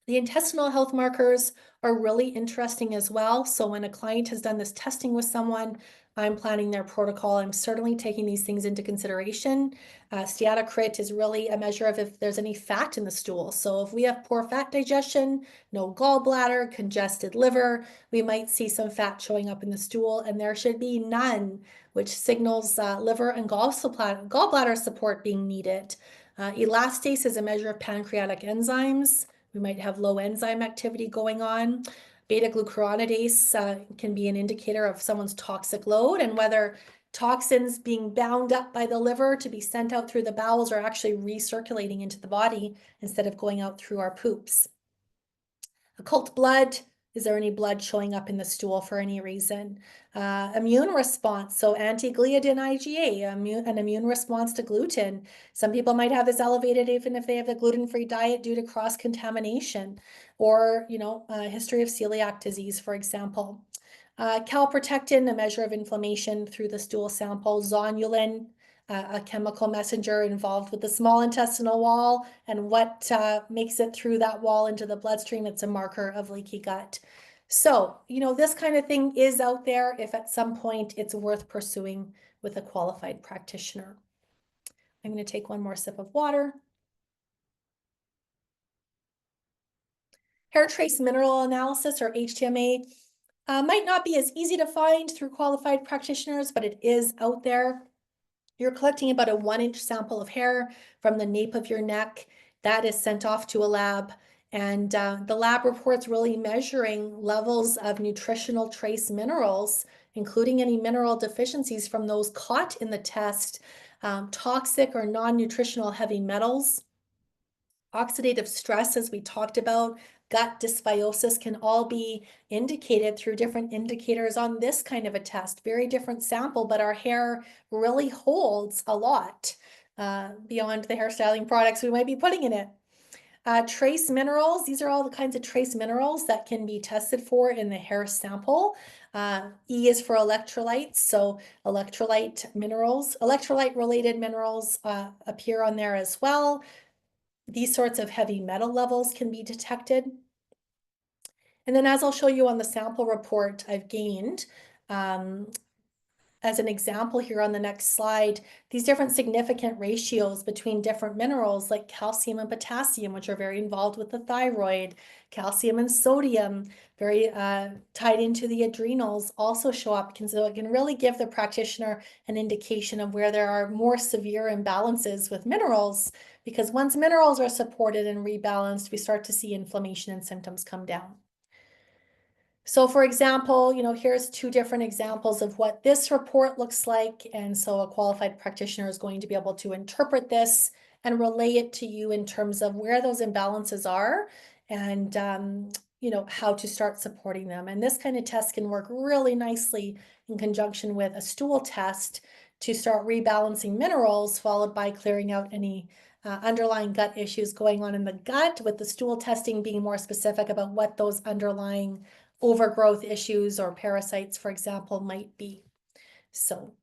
S1: The intestinal health markers are really interesting as well. So when a client has done this testing with someone, I'm planning their protocol. I'm certainly taking these things into consideration. Steatocrit is really a measure of if there's any fat in the stool. So if we have poor fat digestion, no gallbladder, congested liver, we might see some fat showing up in the stool, and there should be none, which signals liver and gallbladder support being needed. Elastase is a measure of pancreatic enzymes. We might have low enzyme activity going on. Beta-glucuronidase can be an indicator of someone's toxic load and whether toxins being bound up by the liver to be sent out through the bowels are actually recirculating into the body instead of going out through our poops. Occult blood. Is there any blood showing up in the stool for any reason? Immune response, so anti-gliadin IgA, an immune response to gluten. Some people might have this elevated even if they have a gluten-free diet due to cross-contamination or, a history of celiac disease, for example. Calprotectin, a measure of inflammation through the stool sample. Zonulin, a chemical messenger involved with the small intestinal wall and what makes it through that wall into the bloodstream. It's a marker of leaky gut. So, this kind of thing is out there if at some point it's worth pursuing with a qualified practitioner. I'm going to take one more sip of water. Hair trace mineral analysis, or HTMA, might not be as easy to find through qualified practitioners, but it is out there. You're collecting about a 1-inch sample of hair from the nape of your neck. That is sent off to a lab, and the lab reports really measuring levels of nutritional trace minerals, including any mineral deficiencies from those caught in the test, toxic or non-nutritional heavy metals, oxidative stress, as we talked about, gut dysbiosis can all be indicated through different indicators on this kind of a test. Very different sample, but our hair really holds a lot beyond the hairstyling products we might be putting in it. Trace minerals, these are all the kinds of trace minerals that can be tested for in the hair sample. E is for electrolytes, so electrolyte minerals, electrolyte related minerals appear on there as well. These sorts of heavy metal levels can be detected. And then, as I'll show you on the sample report I've gained, as an example here on the next slide, these different significant ratios between different minerals like calcium and potassium, which are very involved with the thyroid, calcium and sodium, very tied into the adrenals, also show up. So it can really give the practitioner an indication of where there are more severe imbalances with minerals, because once minerals are supported and rebalanced, we start to see inflammation and symptoms come down. So for example, here's 2 different examples of what this report looks like. And so a qualified practitioner is going to be able to interpret this and relay it to you in terms of where those imbalances are and, how to start supporting them. And this kind of test can work really nicely in conjunction with a stool test to start rebalancing minerals, followed by clearing out any underlying gut issues going on in the gut, with the stool testing being more specific about what those underlying overgrowth issues or parasites, for example, might be. So,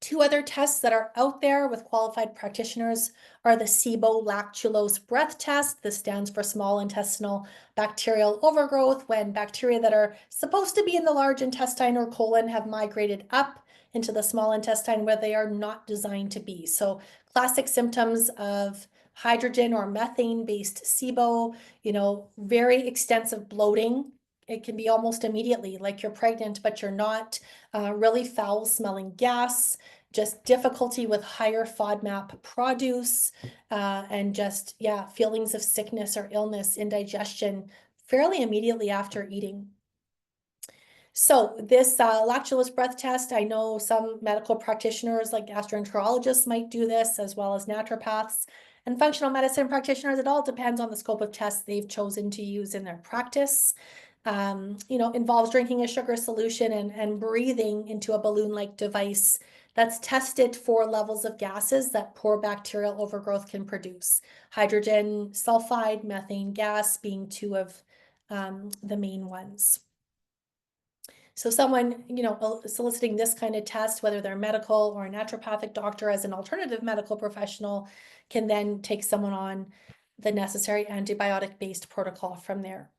S1: two other tests that are out there with qualified practitioners are the SIBO lactulose breath test. This stands for small intestinal bacterial overgrowth, when bacteria that are supposed to be in the large intestine or colon have migrated up into the small intestine where they are not designed to be. So classic symptoms of hydrogen or methane-based SIBO, very extensive bloating. It can be almost immediately, like you're pregnant, but you're not. Really foul smelling gas, just difficulty with higher FODMAP produce, and just, feelings of sickness or illness, indigestion fairly immediately after eating. So this lactulose breath test, I know some medical practitioners like gastroenterologists might do this, as well as naturopaths and functional medicine practitioners. It all depends on the scope of tests they've chosen to use in their practice. Involves drinking a sugar solution and breathing into a balloon-like device that's tested for levels of gases that poor bacterial overgrowth can produce. Hydrogen sulfide, methane gas being two of the main ones. So someone, soliciting this kind of test, whether they're medical or a naturopathic doctor as an alternative medical professional, can then take someone on the necessary antibiotic-based protocol from there.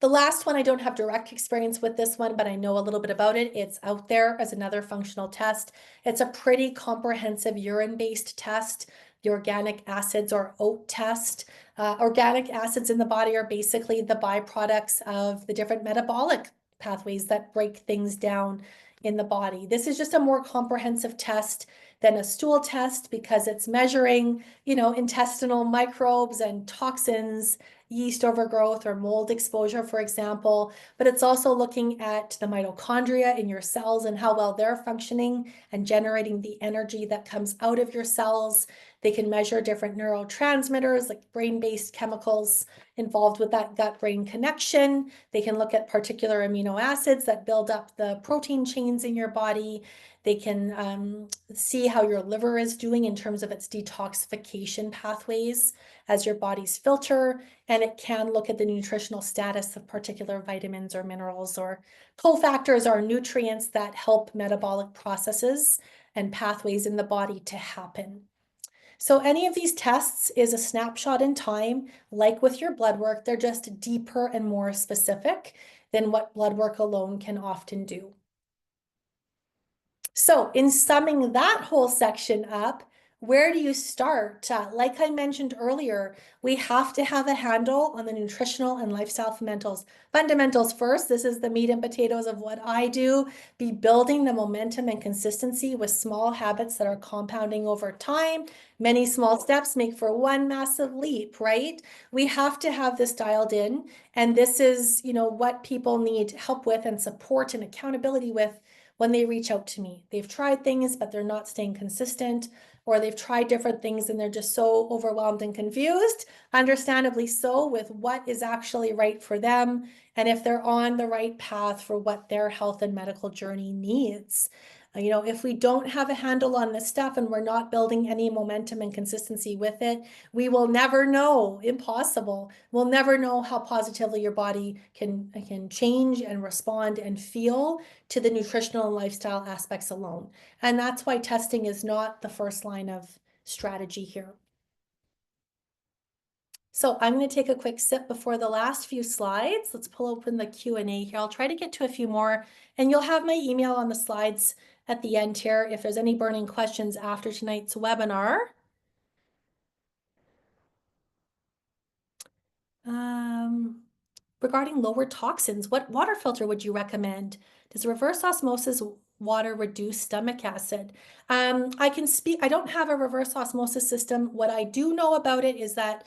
S1: The last one, I don't have direct experience with this one, but I know a little bit about it. It's out there as another functional test. It's a pretty comprehensive urine-based test, the organic acids or OAT test. Organic acids in the body are basically the byproducts of the different metabolic pathways that break things down in the body. This is just a more comprehensive test than a stool test because it's measuring, intestinal microbes and toxins, yeast overgrowth or mold exposure, for example, but it's also looking at the mitochondria in your cells and how well they're functioning and generating the energy that comes out of your cells. They can measure different neurotransmitters like brain-based chemicals involved with that gut-brain connection. They can look at particular amino acids that build up the protein chains in your body. They can see how your liver is doing in terms of its detoxification pathways as your body's filter, and it can look at the nutritional status of particular vitamins or minerals or cofactors or nutrients that help metabolic processes and pathways in the body to happen. So any of these tests is a snapshot in time. Like with your blood work, they're just deeper and more specific than what blood work alone can often do. So in summing that whole section up, where do you start? Like I mentioned earlier, we have to have a handle on the nutritional and lifestyle fundamentals first. This is the meat and potatoes of what I do. Be building the momentum and consistency with small habits that are compounding over time. Many small steps make for one massive leap, right? We have to have this dialed in. And this is, what people need help with and support and accountability with when they reach out to me. They've tried things, but they're not staying consistent, or they've tried different things and they're just so overwhelmed and confused, understandably so, with what is actually right for them and if they're on the right path for what their health and medical journey needs. If we don't have a handle on this stuff and we're not building any momentum and consistency with it, we will never know. Impossible. We'll never know how positively your body can change and respond and feel to the nutritional and lifestyle aspects alone. And that's why testing is not the first line of strategy here. So I'm going to take a quick sip before the last few slides. Let's pull open the Q&A here. I'll try to get to a few more, and you'll have my email on the slides at the end here if there's any burning questions after tonight's webinar. Regarding lower toxins, what water filter would you recommend? Does reverse osmosis water reduce stomach acid? I can speak, I don't have a reverse osmosis system. What I do know about it is that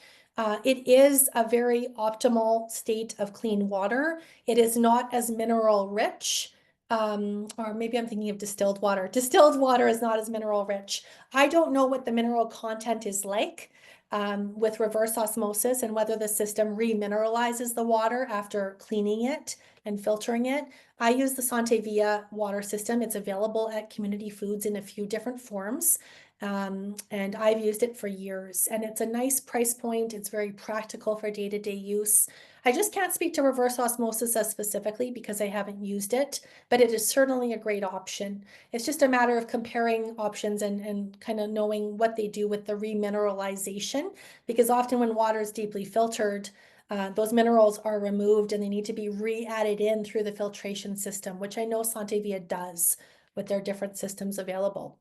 S1: it is a very optimal state of clean water. It is not as mineral rich, or maybe I'm thinking of distilled water. Distilled water is not as mineral rich. I don't know what the mineral content is like. with reverse osmosis and whether the system remineralizes the water after cleaning it and filtering it. I use the Santevia water system. It's available at Community Foods in a few different forms. And I've used it for years, and it's a nice price point. It's very practical for day-to-day use. I just can't speak to reverse osmosis as specifically because I haven't used it, but it is certainly a great option. It's just a matter of comparing options and kind of knowing what they do with the remineralization, because often when water is deeply filtered, those minerals are removed and they need to be re-added in through the filtration system, which I know Santevia does with their different systems available.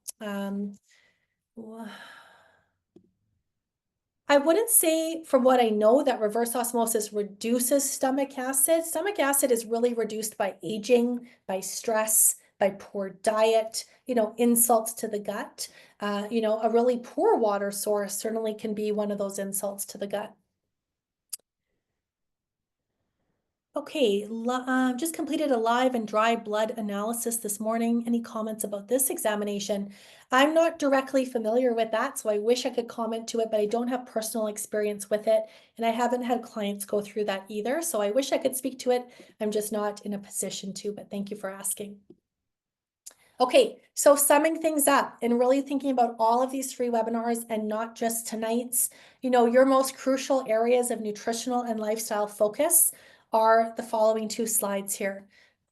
S1: I wouldn't say, from what I know, that reverse osmosis reduces stomach acid. Stomach acid is really reduced by aging, by stress, by poor diet, insults to the gut. A really poor water source certainly can be one of those insults to the gut. Okay, just completed a live and dry blood analysis this morning. Any comments about this examination? I'm not directly familiar with that, so I wish I could comment to it, but I don't have personal experience with it, and I haven't had clients go through that either, so I wish I could speak to it. I'm just not in a position to, but thank you for asking. Okay, so summing things up and really thinking about all of these free webinars and not just tonight's, your most crucial areas of nutritional and lifestyle focus are the following two slides here.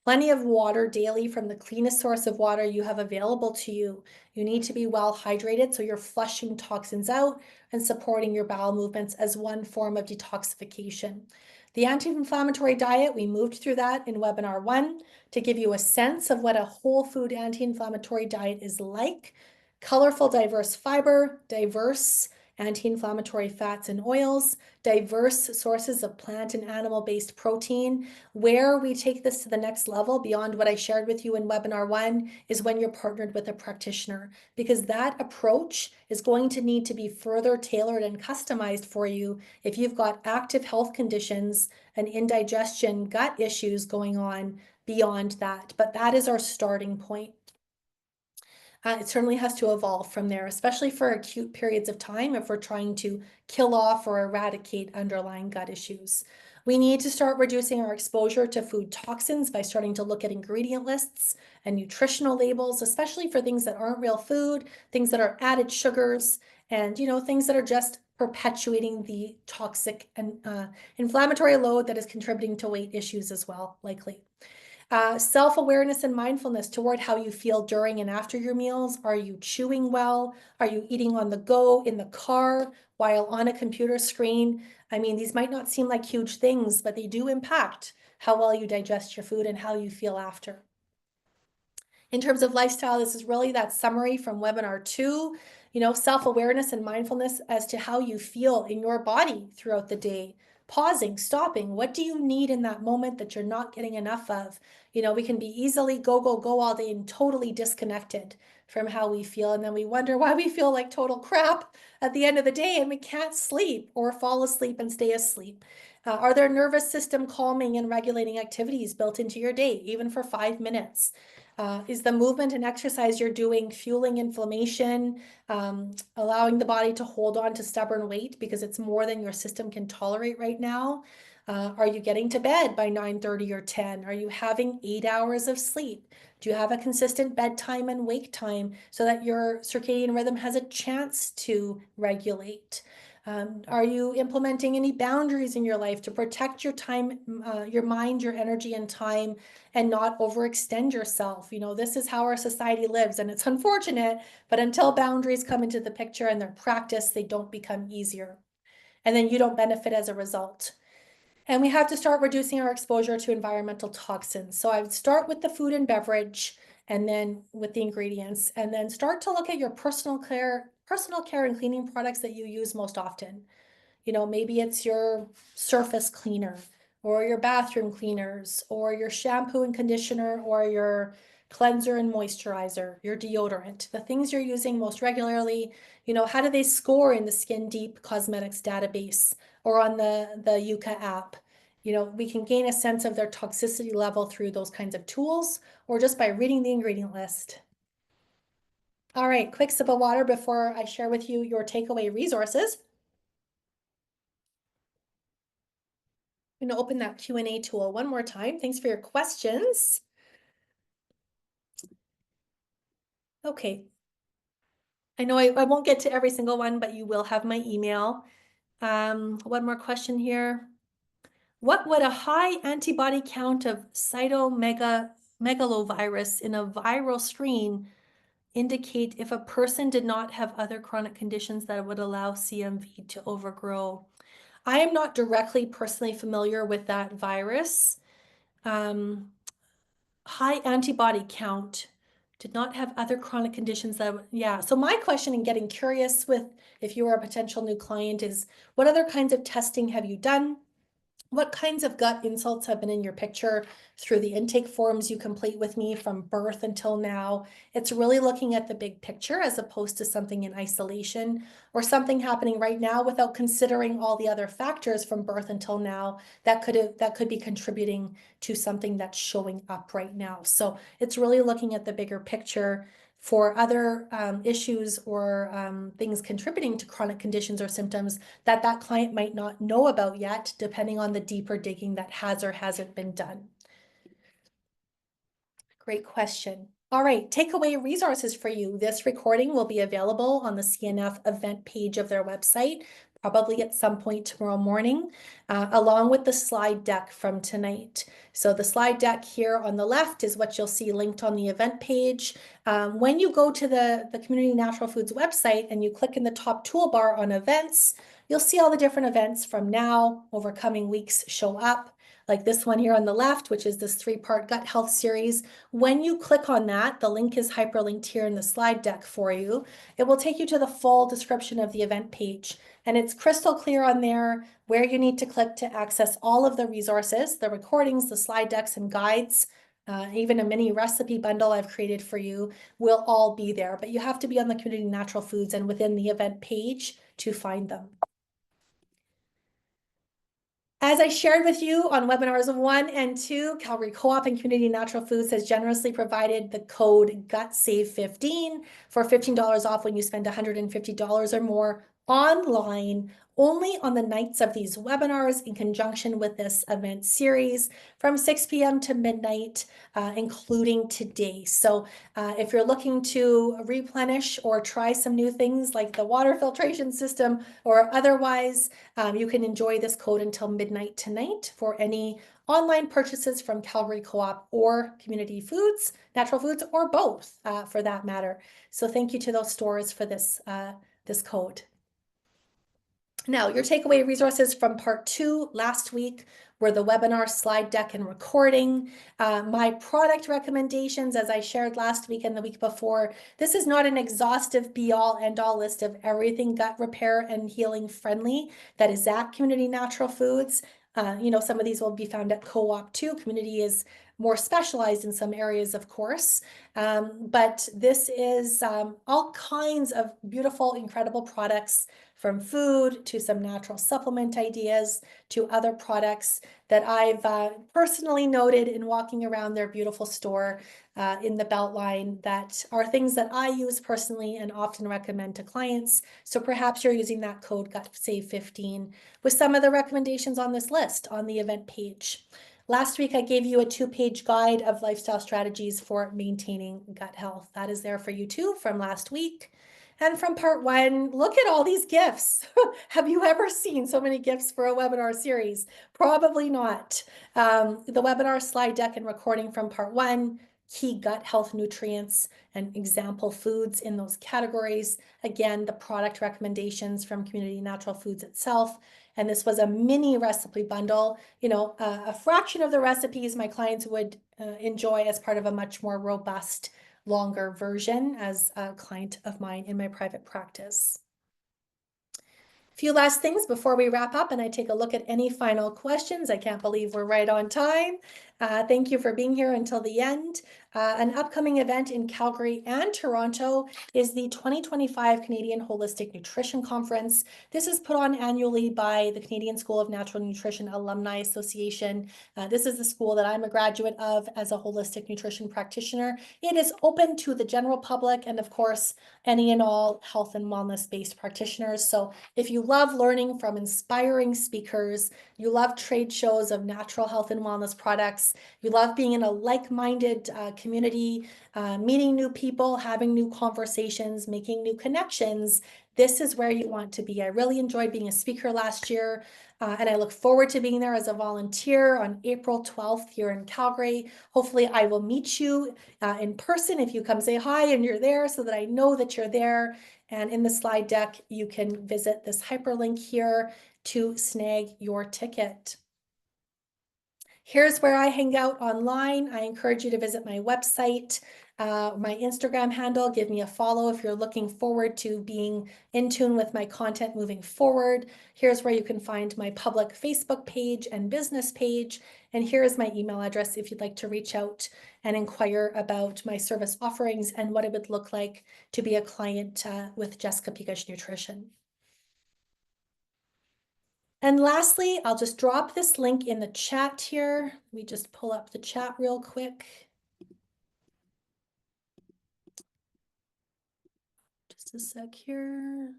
S1: Plenty of water daily from the cleanest source of water you have available to you. You need to be well hydrated so you're flushing toxins out and supporting your bowel movements as one form of detoxification. The anti-inflammatory diet, we moved through that in webinar 1 to give you a sense of what a whole food anti-inflammatory diet is like. Colorful, diverse fiber, diverse anti-inflammatory fats and oils, diverse sources of plant and animal-based protein. Where we take this to the next level beyond what I shared with you in webinar 1 is when you're partnered with a practitioner, because that approach is going to need to be further tailored and customized for you if you've got active health conditions and indigestion, gut issues going on beyond that. But that is our starting point. It certainly has to evolve from there, especially for acute periods of time if we're trying to kill off or eradicate underlying gut issues. We need to start reducing our exposure to food toxins by starting to look at ingredient lists and nutritional labels, especially for things that aren't real food, things that are added sugars, and things that are just perpetuating the toxic and inflammatory load that is contributing to weight issues as well, likely. Self-awareness and mindfulness toward how you feel during and after your meals. Are you chewing well? Are you eating on the go, in the car, while on a computer screen? I mean, these might not seem like huge things, but they do impact how well you digest your food and how you feel after. In terms of lifestyle, this is really that summary from webinar 2, self-awareness and mindfulness as to how you feel in your body throughout the day. Pausing, stopping, what do you need in that moment that you're not getting enough of? We can be easily go, go, go all day and totally disconnected from how we feel. And then we wonder why we feel like total crap at the end of the day and we can't sleep or fall asleep and stay asleep. Are there nervous system calming and regulating activities built into your day, even for 5 minutes? Is the movement and exercise you're doing fueling inflammation, allowing the body to hold on to stubborn weight because it's more than your system can tolerate right now? Are you getting to bed by 9:30 or 10? Are you having 8 hours of sleep? Do you have a consistent bedtime and wake time so that your circadian rhythm has a chance to regulate? Are you implementing any boundaries in your life to protect your time, your mind, your energy and time, and not overextend yourself? This is how our society lives, and it's unfortunate, but until boundaries come into the picture and they're practiced, they don't become easier. And then you don't benefit as a result. And we have to start reducing our exposure to environmental toxins. So I would start with the food and beverage, and then with the ingredients, and then start to look at your personal care and cleaning products that you use most often. Maybe it's your surface cleaner or your bathroom cleaners or your shampoo and conditioner or your cleanser and moisturizer, your deodorant, the things you're using most regularly. How do they score in the Skin Deep Cosmetics database or on the Yuka app? We can gain a sense of their toxicity level through those kinds of tools or just by reading the ingredient list. All right, quick sip of water before I share with you your takeaway resources. I'm going to open that Q&A tool one more time. Thanks for your questions. Okay. I know I won't get to every single one, but you will have my email. One more question here. What would a high antibody count of cytomegalovirus in a viral strain indicate if a person did not have other chronic conditions that would allow CMV to overgrow? I am not directly personally familiar with that virus. High antibody count did not have other chronic conditions that yeah. So my question in getting curious with if you are a potential new client is, what other kinds of testing have you done? What kinds of gut insults have been in your picture through the intake forms you complete with me from birth until now? It's really looking at the big picture as opposed to something in isolation or something happening right now without considering all the other factors from birth until now that could be contributing to something that's showing up right now. So it's really looking at the bigger picture for other issues or things contributing to chronic conditions or symptoms that client might not know about yet, depending on the deeper digging that has or hasn't been done. Great question. All right, takeaway resources for you. This recording will be available on the CNF event page of their website, probably at some point tomorrow morning, along with the slide deck from tonight. So the slide deck here on the left is what you'll see linked on the event page. When you go to the Community Natural Foods website and you click in the top toolbar on events, you'll see all the different events from now over coming weeks show up. Like this one here on the left, which is this 3-part gut health series. When you click on that, the link is hyperlinked here in the slide deck for you. It will take you to the full description of the event page, and it's crystal clear on there where you need to click to access all of the resources, the recordings, the slide decks and guides, even a mini recipe bundle I've created for you will all be there, but you have to be on the Community Natural Foods and within the event page to find them. As I shared with you on webinars 1 and 2, Calgary Co-op and Community Natural Foods has generously provided the code GUTSAVE15 for $15 off when you spend $150 or more online only on the nights of these webinars in conjunction with this event series from 6 p.m. to midnight, including today. So if you're looking to replenish or try some new things like the water filtration system or otherwise, you can enjoy this code until midnight tonight for any online purchases from Calgary Co-op or Community Foods, Natural Foods, or both for that matter. So thank you to those stores for this, this code. Now, your takeaway resources from part 2 last week were the webinar slide deck and recording. My product recommendations, as I shared last week and the week before, this is not an exhaustive be-all end-all list of everything gut repair and healing friendly that is at Community Natural Foods. You know, some of these will be found at Co-op too. Community is more specialized in some areas, of course, but this is all kinds of beautiful, incredible products, from food to some natural supplement ideas to other products that I've personally noted in walking around their beautiful store in the Beltline that are things that I use personally and often recommend to clients. So perhaps you're using that code GUTSAVE15 with some of the recommendations on this list on the event page. Last week, I gave you a 2-page guide of lifestyle strategies for maintaining gut health. That is there for you too from last week. And from part 1, look at all these gifts. Have you ever seen so many gifts for a webinar series? Probably not. The webinar slide deck and recording from part 1, key gut health nutrients and example foods in those categories. Again, the product recommendations from Community Natural Foods itself. And this was a mini recipe bundle, you know, a fraction of the recipes my clients would enjoy as part of a much more robust, longer version as a client of mine in my private practice. A few last things before we wrap up and I take a look at any final questions. I can't believe we're right on time. Thank you for being here until the end. An upcoming event in Calgary and Toronto is the 2025 Canadian Holistic Nutrition Conference. This is put on annually by the Canadian School of Natural Nutrition Alumni Association. This is the school that I'm a graduate of as a holistic nutrition practitioner. It is open to the general public and, of course, any and all health and wellness-based practitioners. So if you love learning from inspiring speakers, you love trade shows of natural health and wellness products, you love being in a like-minded community, meeting new people, having new conversations, making new connections, this is where you want to be. I really enjoyed being a speaker last year, and I look forward to being there as a volunteer on April 12th here in Calgary. Hopefully I will meet you in person if you come say hi and you're there, so that I know that you're there. And in the slide deck, you can visit this hyperlink here to snag your ticket. Here's where I hang out online. I encourage you to visit my website, my Instagram handle. Give me a follow if you're looking forward to being in tune with my content moving forward. Here's where you can find my public Facebook page and business page. And here's my email address if you'd like to reach out and inquire about my service offerings and what it would look like to be a client with Jessica Pecush Nutrition. And lastly, I'll just drop this link in the chat here. Let me just pull up the chat real quick. Just a sec here.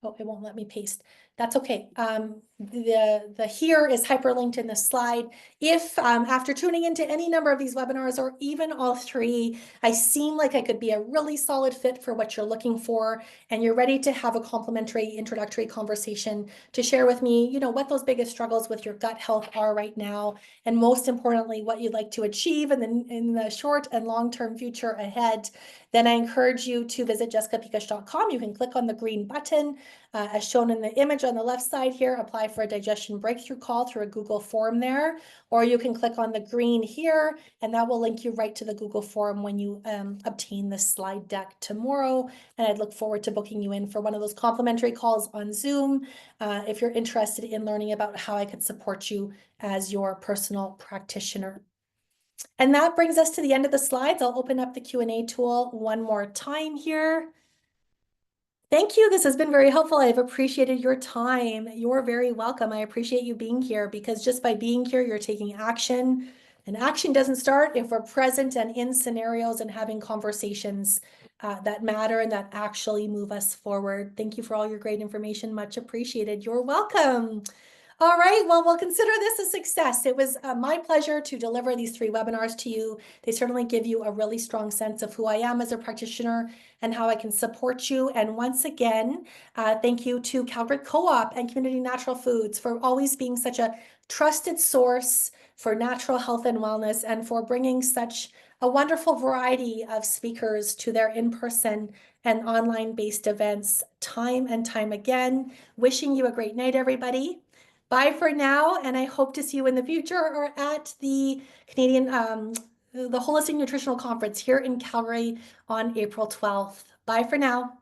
S1: Oh, it won't let me paste. That's okay. The here is hyperlinked in the slide. If after tuning into any number of these webinars or even all three, I seem like I could be a really solid fit for what you're looking for, and you're ready to have a complimentary introductory conversation to share with me, you know, what those biggest struggles with your gut health are right now, and most importantly, what you'd like to achieve in the short and long-term future ahead, then I encourage you to visit jessicapecush.com. You can click on the green button as shown in the image on the left side here, apply for a digestion breakthrough call through a Google form there, or you can click on the green here, and that will link you right to the Google form when you obtain the slide deck tomorrow. And I'd look forward to booking you in for one of those complimentary calls on Zoom if you're interested in learning about how I could support you as your personal practitioner. And that brings us to the end of the slides. I'll open up the Q&A tool one more time here. Thank you. This has been very helpful. I've appreciated your time. You're very welcome. I appreciate you being here, because just by being here, you're taking action. And action doesn't start if we're present and in scenarios and having conversations that matter and that actually move us forward. Thank you for all your great information. Much appreciated. You're welcome. All right, well, we'll consider this a success. It was my pleasure to deliver these 3 webinars to you. They certainly give you a really strong sense of who I am as a practitioner and how I can support you. And once again, thank you to Calgary Co-op and Community Natural Foods for always being such a trusted source for natural health and wellness, and for bringing such a wonderful variety of speakers to their in-person and online-based events time and time again. Wishing you a great night, everybody. Bye for now, and I hope to see you in the future or at the the Holistic Nutritional Conference here in Calgary on April 12th. Bye for now.